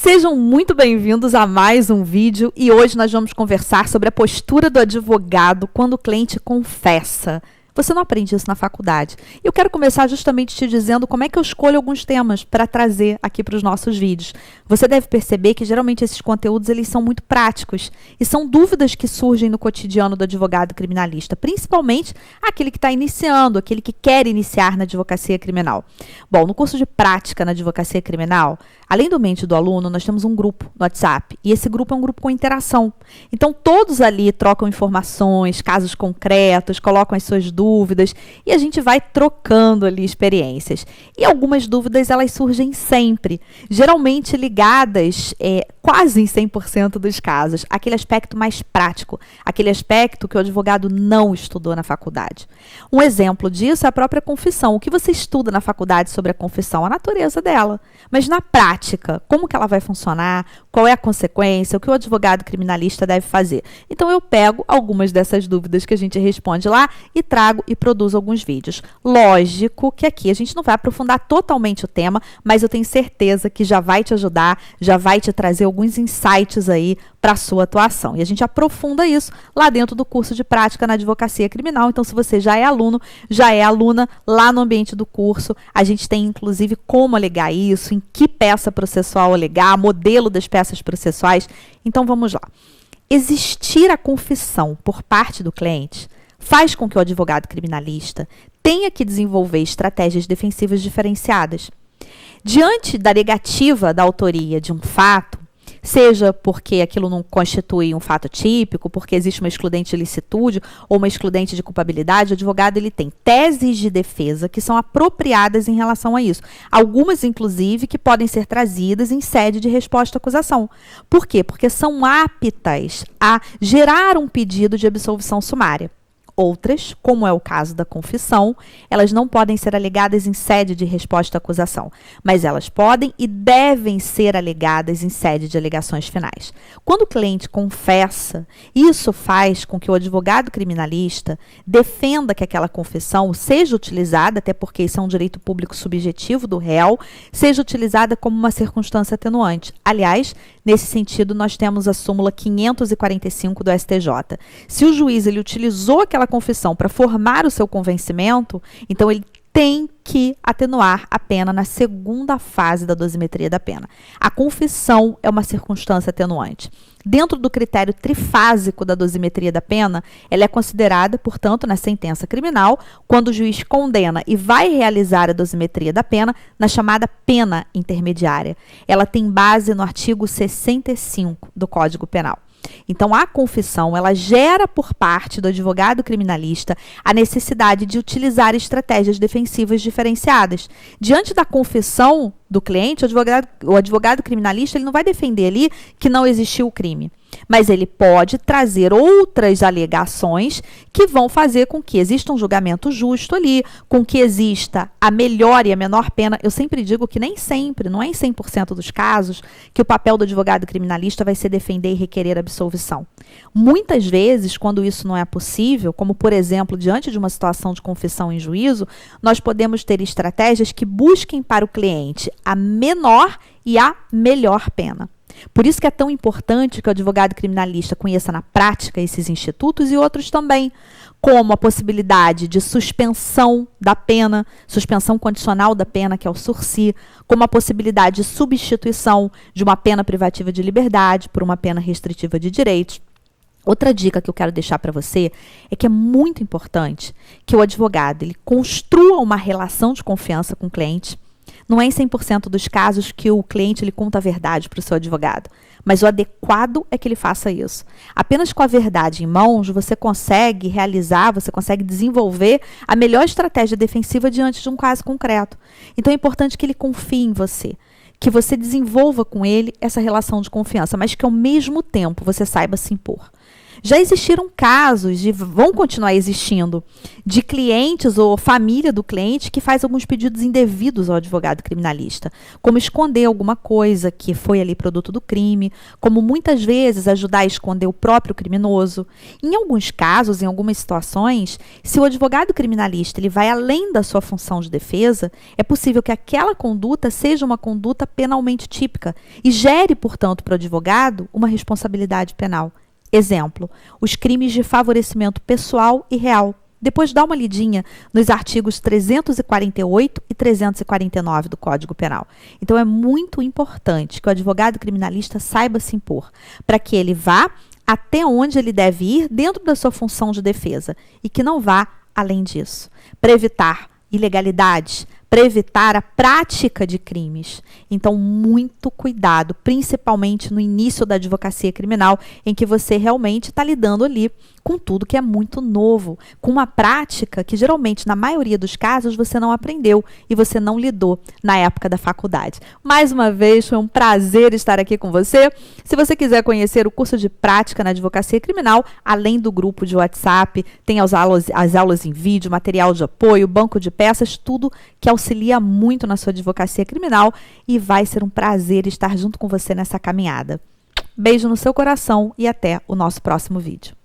Sejam muito bem-vindos a mais um vídeo e hoje nós vamos conversar sobre a postura do advogado quando o cliente confessa. Você não aprende isso na faculdade. E eu quero começar justamente te dizendo como é que eu escolho alguns temas para trazer aqui para os nossos vídeos. Você deve perceber que geralmente esses conteúdos eles são muito práticos e são dúvidas que surgem no cotidiano do advogado criminalista, principalmente aquele que está iniciando, aquele que quer iniciar na advocacia criminal. Bom, no curso de prática na advocacia criminal, além do mente do aluno, nós temos um grupo no WhatsApp e esse grupo é um grupo com interação. Então todos ali trocam informações, casos concretos, colocam as suas dúvidas e a gente vai trocando ali experiências. E algumas dúvidas elas surgem sempre, geralmente ligadas quase em 100% dos casos, aquele aspecto mais prático, aquele aspecto que o advogado não estudou na faculdade. Um exemplo disso é a própria confissão. O que você estuda na faculdade sobre a confissão? A natureza dela. Mas na prática, como que ela vai funcionar? Qual é a consequência? O que o advogado criminalista deve fazer? Então eu pego algumas dessas dúvidas que a gente responde lá e trago e produzo alguns vídeos. Lógico que aqui a gente não vai aprofundar totalmente o tema, mas eu tenho certeza que já vai te ajudar, já vai te trazer alguns insights aí para a sua atuação. E a gente aprofunda isso lá dentro do curso de prática na advocacia criminal. Então, se você já é aluno, já é aluna, lá no ambiente do curso, a gente tem inclusive como alegar isso, em que peça processual alegar, modelo das peças processuais. Então, vamos lá. Existir a confissão por parte do cliente faz com que o advogado criminalista tenha que desenvolver estratégias defensivas diferenciadas. Diante da negativa da autoria de um fato, seja porque aquilo não constitui um fato típico, porque existe uma excludente de licitude ou uma excludente de culpabilidade, o advogado ele tem teses de defesa que são apropriadas em relação a isso. Algumas, inclusive, que podem ser trazidas em sede de resposta à acusação. Por quê? Porque são aptas a gerar um pedido de absolvição sumária. Outras, como é o caso da confissão, elas não podem ser alegadas em sede de resposta à acusação, mas elas podem e devem ser alegadas em sede de alegações finais. Quando o cliente confessa, isso faz com que o advogado criminalista defenda que aquela confissão seja utilizada, até porque isso é um direito público subjetivo do réu, seja utilizada como uma circunstância atenuante. Aliás, nesse sentido, nós temos a súmula 545 do STJ. Se o juiz ele utilizou aquela confissão para formar o seu convencimento, então ele tem que atenuar a pena na segunda fase da dosimetria da pena. A confissão é uma circunstância atenuante. Dentro do critério trifásico da dosimetria da pena, ela é considerada, portanto, na sentença criminal, quando o juiz condena e vai realizar a dosimetria da pena na chamada pena intermediária. Ela tem base no artigo 65 do Código Penal. Então, a confissão, ela gera por parte do advogado criminalista a necessidade de utilizar estratégias defensivas diferenciadas. Diante da confissão do cliente, o advogado criminalista ele não vai defender ali que não existiu o crime, mas ele pode trazer outras alegações que vão fazer com que exista um julgamento justo ali, com que exista a melhor e a menor pena. Eu sempre digo que nem sempre, não é em 100% dos casos, que o papel do advogado criminalista vai ser defender e requerer absolvição. Muitas vezes, quando isso não é possível, como por exemplo, diante de uma situação de confissão em juízo, nós podemos ter estratégias que busquem para o cliente a menor e a melhor pena. Por isso que é tão importante que o advogado criminalista conheça na prática esses institutos e outros também, como a possibilidade de suspensão da pena, suspensão condicional da pena, que é o sursi, como a possibilidade de substituição de uma pena privativa de liberdade por uma pena restritiva de direitos. Outra dica que eu quero deixar para você é que é muito importante que o advogado ele construa uma relação de confiança com o cliente. Não é em 100% dos casos que o cliente ele conta a verdade para o seu advogado, mas o adequado é que ele faça isso. Apenas com a verdade em mãos, você consegue realizar, você consegue desenvolver a melhor estratégia defensiva diante de um caso concreto. Então é importante que ele confie em você, que você desenvolva com ele essa relação de confiança, mas que ao mesmo tempo você saiba se impor. Já existiram casos, e vão continuar existindo, de clientes ou família do cliente que faz alguns pedidos indevidos ao advogado criminalista, como esconder alguma coisa que foi ali produto do crime, como muitas vezes ajudar a esconder o próprio criminoso. Em alguns casos, em algumas situações, se o advogado criminalista ele vai além da sua função de defesa, é possível que aquela conduta seja uma conduta penalmente típica e gere, portanto, para o advogado uma responsabilidade penal. Exemplo, os crimes de favorecimento pessoal e real. Depois dá uma lidinha nos artigos 348 e 349 do Código Penal. Então, é muito importante que o advogado criminalista saiba se impor, para que ele vá até onde ele deve ir dentro da sua função de defesa e que não vá além disso, para evitar ilegalidades, para evitar a prática de crimes. Então, muito cuidado, principalmente no início da advocacia criminal, em que você realmente está lidando ali com tudo que é muito novo, com uma prática que geralmente, na maioria dos casos, você não aprendeu e você não lidou na época da faculdade. Mais uma vez, foi um prazer estar aqui com você. Se você quiser conhecer o curso de prática na advocacia criminal, além do grupo de WhatsApp, tem as aulas em vídeo, material de apoio, banco de peças, tudo que auxilia muito na sua advocacia criminal e vai ser um prazer estar junto com você nessa caminhada. Beijo no seu coração e até o nosso próximo vídeo.